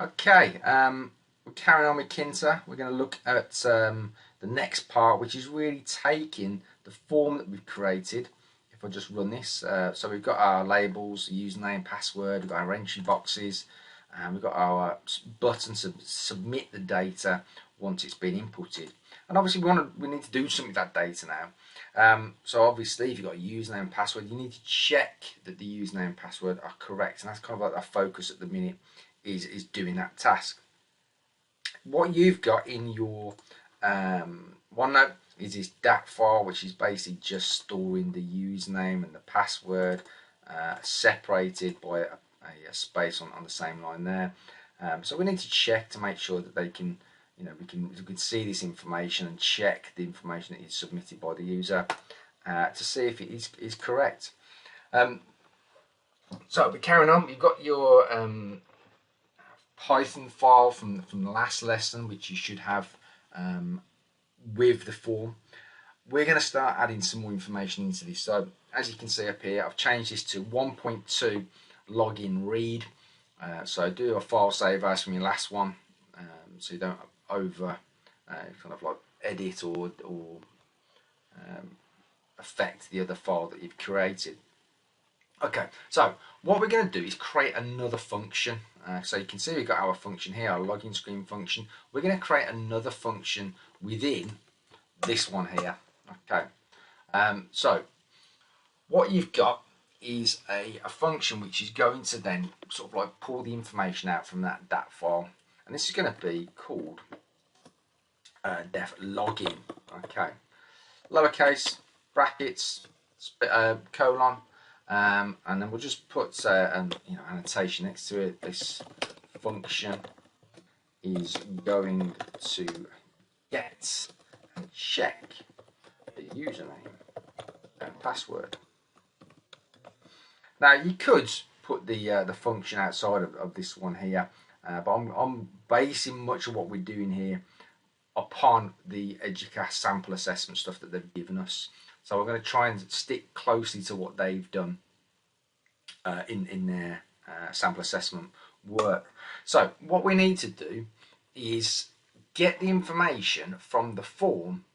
Okay, we're carrying on with tkinter. We're going to look at the next part, which is really taking the form that we've created. If I just run this, so we've got our labels, username, password, we've got our entry boxes, and we've got our button to submit the data once it's been inputted. And obviously we need to do something with that data now. So obviously if you've got a username and password, you need to check that the username and password are correct, and that's kind of like our focus at the minute, is doing that task. What you've got in your OneNote is this DAC file, which is basically just storing the username and the password separated by a space on the same line there. So we need to check to make sure that they can, we can see this information and check the information that is submitted by the user to see if it is correct. So we're carrying on. You've got your Python file from the last lesson, which you should have with the form. We're going to start adding some more information into this. So as you can see up here, I've changed this to 1.2 login read. So do a file save as from your last one, so you don't over kind of like edit or affect the other file that you've created. Okay, so what we're going to do is create another function. So you can see we've got our function here, our login screen function. We're going to create another function within this one here. Okay, so what you've got is a function which is going to then sort of like pull the information out from that file, and this is going to be called def login. Okay, lowercase, brackets, colon. And then we'll just put an annotation next to it. This function is going to get and check the username and password. Now you could put the function outside of this one here, but I'm basing much of what we're doing here upon the EDUQAS sample assessment stuff that they've given us. So we're going to try and stick closely to what they've done in their sample assessment work. So what we need to do is get the information from the form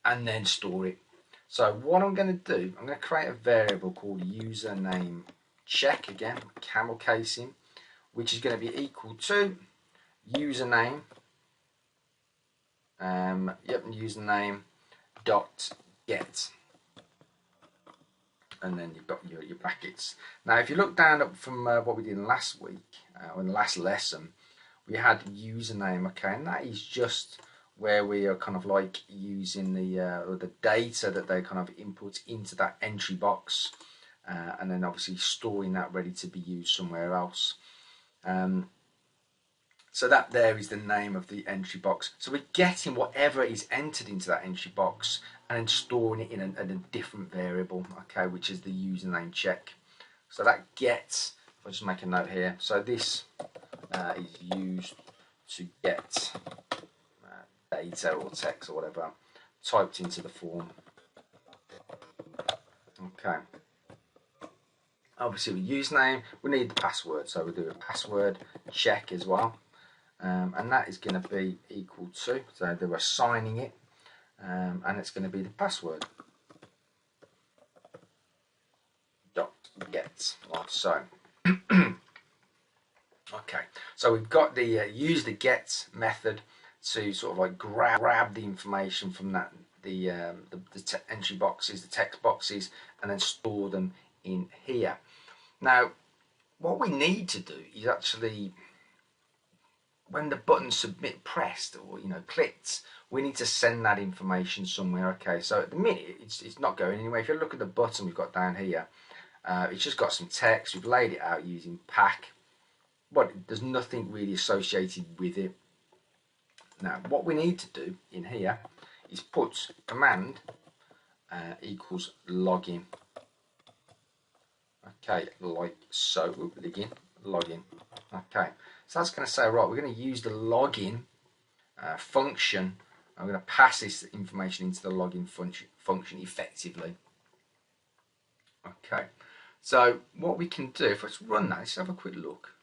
and then store it. So what I'm going to do, I'm going to create a variable called username check, again, camel casing, which is going to be equal to username, username dot get. And then you've got your brackets. Now if you look down from what we did last week, or in the last lesson, we had username, okay, and that is just where we are kind of like using the data that they kind of input into that entry box, and then obviously storing that ready to be used somewhere else. So that there is the name of the entry box. So we're getting whatever is entered into that entry box and then storing it in a different variable, okay, which is the username check. So that gets, if I just make a note here, so this is used to get data or text or whatever typed into the form. Okay. Obviously with username, we need the password, so we'll do a password check as well. And that is going to be equal to, so they're assigning it, and it's going to be the password dot get, like so. Okay, so we've got the use the get method to sort of like grab the information from that the entry boxes, the text boxes, and then store them in here. Now, what we need to do is actually, when the button submit pressed or clicked, we need to send that information somewhere. Okay, so at the minute it's not going anywhere. If you look at the button we've got down here, it's just got some text. We've laid it out using pack, but there's nothing really associated with it. Now what we need to do in here is put command equals login. Okay, like so. Login. Okay, so that's going to say, right, we're going to use the login function. I'm going to pass this information into the login function effectively. Okay, so what we can do, if let's run that, let's have a quick look.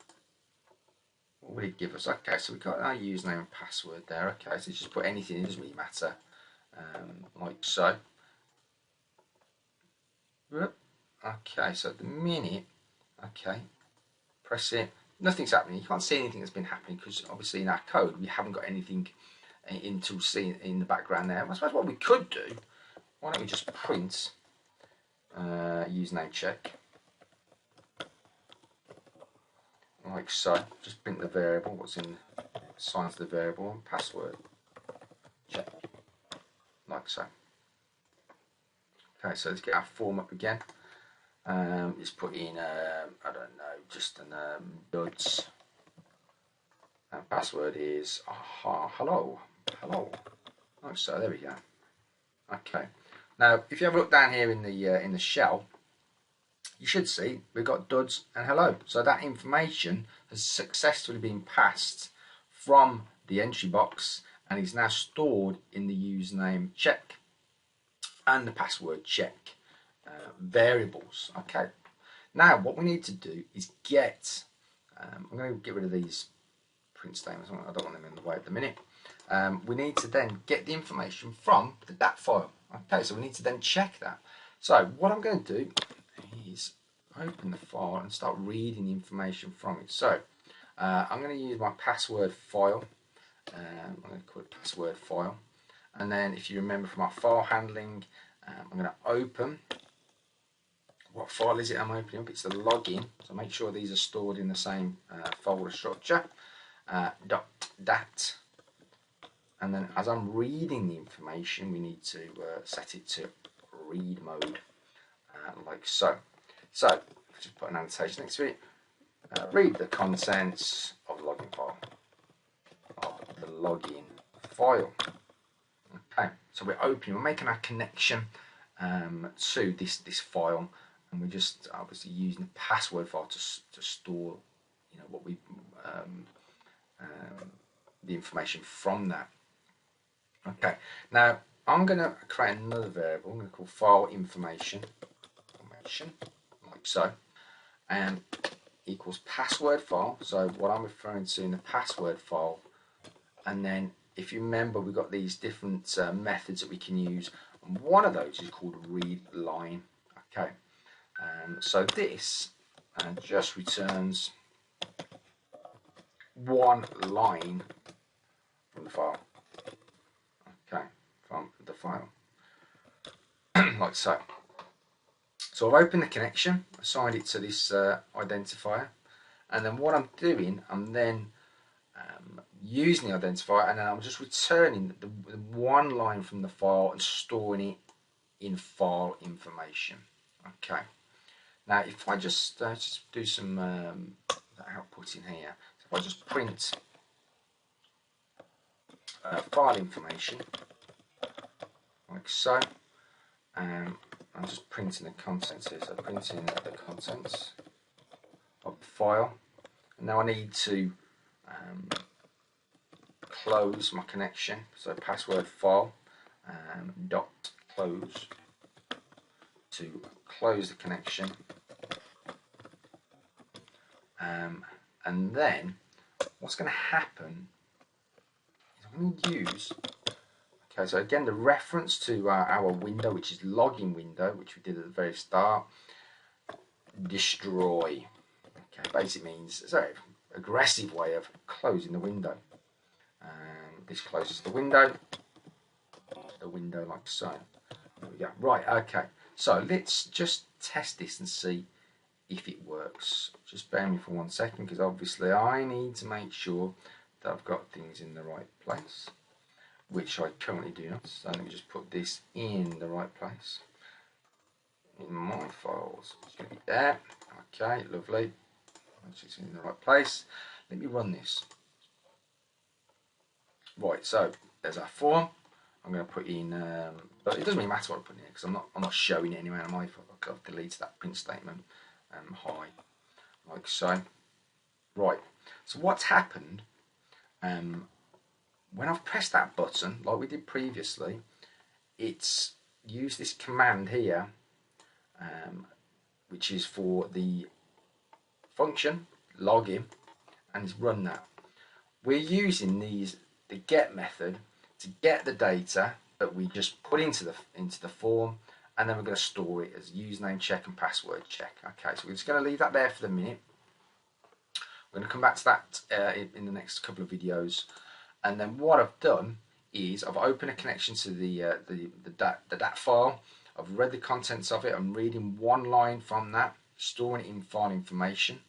what will it give us? Okay, so we've got our username and password there. Okay, so just put anything, it doesn't really matter, like so. Okay, so at the minute, okay, press it, nothing's happening. You can't see anything that's been happening because obviously in our code we haven't got anything in to see in the background there. I suppose what we could do, why don't we just print username check, like so. Just print the variable, what's in, assigns the variable, and password check, like so. Okay, so let's get our form up again. Let's put in, I don't know, just an duds. And password is hello. Like so. There we go. Okay. Now, if you have a look down here in the shell, you should see we've got duds and hello. So that information has successfully been passed from the entry box and is now stored in the username check and the password check variables. Okay. Now what we need to do is get, I'm going to get rid of these print statements, I don't want them in the way at the minute. We need to then get the information from the DAT file. Okay, so we need to then check that. So what I'm going to do is open the file and start reading the information from it. So I'm going to use my password file. I'm going to call it password file. And then if you remember from our file handling, I'm going to open. What file is it I'm opening up? It's the login. So make sure these are stored in the same folder structure. .dat. And then as I'm reading the information, we need to set it to read mode, like so. So just put an annotation next to it. Read the contents of the login file. Okay, so we're opening, we're making our connection to this file, and we're just obviously using the password file to store, you know, what we the information from that. Okay, now I'm going to create another variable. I'm going to call file information, like so, and equals password file. So what I'm referring to in the password file, and then if you remember, we've got these different methods that we can use, and one of those is called read line. Okay, so this just returns one line from the file. Okay, from the file, like so. So I've opened the connection, assigned it to this identifier, and then what I'm doing, I'm then using the identifier, and then I'm just returning the one line from the file and storing it in file information. Okay. Now, if I just do some output in here, so if I just print file information, like so, I'm just printing the contents here, so printing the contents of the file, and now I need to close my connection, so password file dot close to close the connection, and then what's going to happen is I'm going to use, okay, so again the reference to our window, which is login window, which we did at the very start, destroy. Okay, basically means it's a very aggressive way of closing the window. This closes the window like so. There we go. Right, okay. So let's just test this and see if it works. Just bear me for 1 second, because obviously I need to make sure that I've got things in the right place, which I currently do not. So let me just put this in the right place. In my files, it's going to be there. Okay, lovely. It's in the right place. Let me run this. Right, so there's our form. I'm going to put in, but it doesn't really matter what I put in here because I'm not showing it anywhere on my file. I've deleted that print statement. Hi, like so. Right. So what's happened? When I've pressed that button, like we did previously, it's used this command here, which is for the function login, and it's run that. we're using the get method to get the data that we just put into the form, and then we're going to store it as username check and password check. Okay, so we're just going to leave that there for the minute. We're going to come back to that in the next couple of videos. And then what I've done is I've opened a connection to the DAT file. I've read the contents of it. I'm reading one line from that, storing it in file information.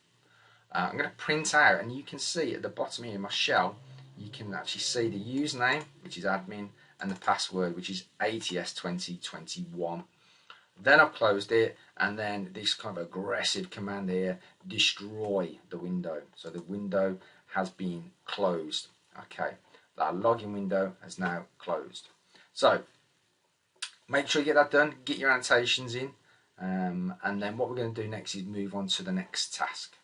I'm going to print out, and you can see at the bottom here in my shell, you can actually see the username, which is admin, and the password, which is ATS2021. Then I've closed it, and then this kind of aggressive command here, destroy the window. So the window has been closed. Okay, that login window has now closed. So make sure you get that done, get your annotations in, and then what we're going to do next is move on to the next task.